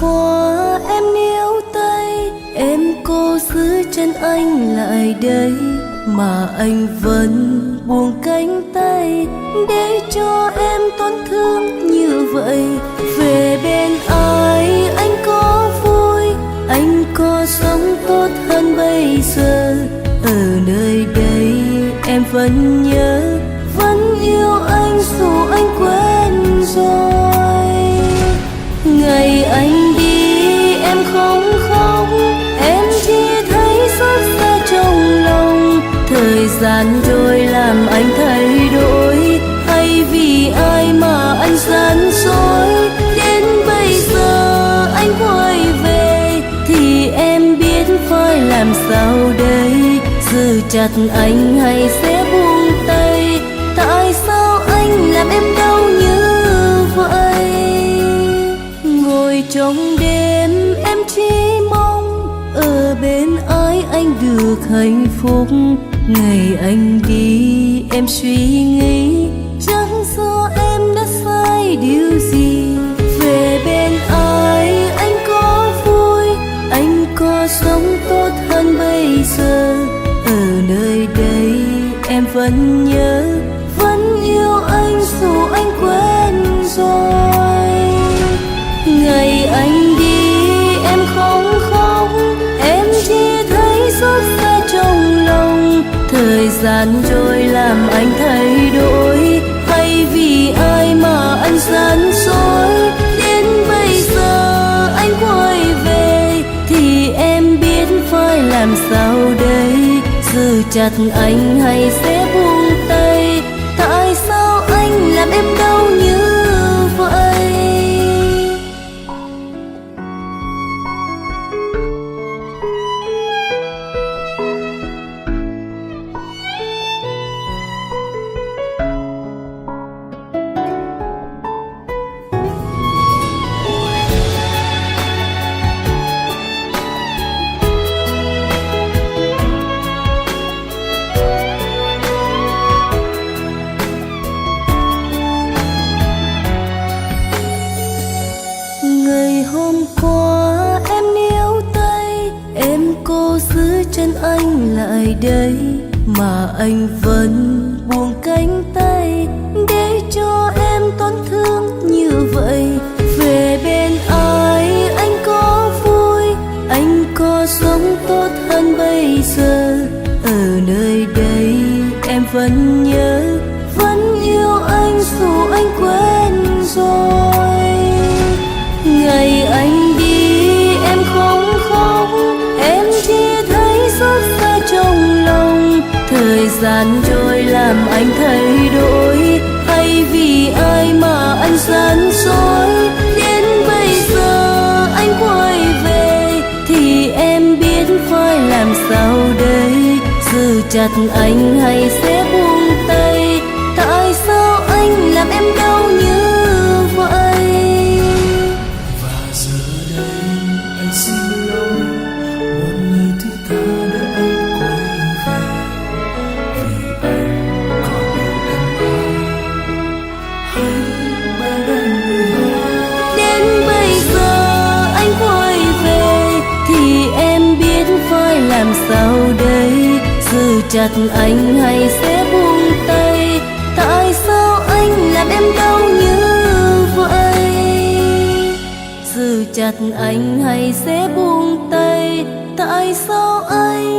qua em níu tay, em cố giữ chân anh lại đây, mà anh vẫn buông cánh tay để cho em tổn thương như vậy. Về bên ai anh có vui, anh có sống tốt hơn bây giờ. Ở nơi đây em vẫn nhớ, vẫn yêu anh dù anh quên rồi. Ngày anh đi em không khóc, em chỉ thấy xót xa trong lòng. Thời gian trôi làm anh thay đổi, hay vì ai mà anh gian dối. Đến bây giờ anh quay về thì em biết phải làm sao đây. Giữ chặt anh hay sẽ buông tay, tại sao anh làm em đau như vậy. Ngồi trong đêm em chỉ mong ở bên ai anh được hạnh phúc. Ngày anh đi em suy nghĩ, chẳng do em đã sai điều gì. Về bên ai anh có vui, anh có sống tốt hơn bây giờ. Ở nơi đây em vẫn nhớ, vẫn yêu anh dù anh quên rồi. Ngày anh đi em không khóc, em chỉ thấy xót xa trong lòng. Thời gian trôi làm anh thay đổi, hay vì ai mà anh gian dối. Đến bây giờ anh quay về thì em biết phải làm sao đây. Giữ chặt anh hay sẽ buông tay, tại sao anh làm em đau như vậy. Ngày hôm qua em níu tay, em cố giữ chân anh lại đây, mà anh vẫn buông cánh tay để cho em tổn thương như vậy. Về bên ai anh có vui, anh có sống tốt hơn bây giờ. Ở nơi đây em vẫn nhớ, vẫn yêu anh dù anh quên rồi. Ngày anh đi em không khóc, em chỉ thấy xót xa trong lòng. Thời gian trôi làm anh thay đổi, hay vì ai mà anh gian dối. Đến bây giờ anh quay về thì em biết phải làm sao đây. Giữ chặt anh hay sẽ buông tay, tại sao anh làm em đau như vậy. Anh xin lỗi, một lời thứ tha để anh quay về. Vì anh còn yêu em mãi, hãy bên anh người ơi. Đến bây giờ anh quay về thì em biết phải làm sao đây. Giữ chặt anh hay sẽ buông tay, tại sao anh làm em đau như vậy. Giữ chặt anh hay sẽ buông tay, tại sao anh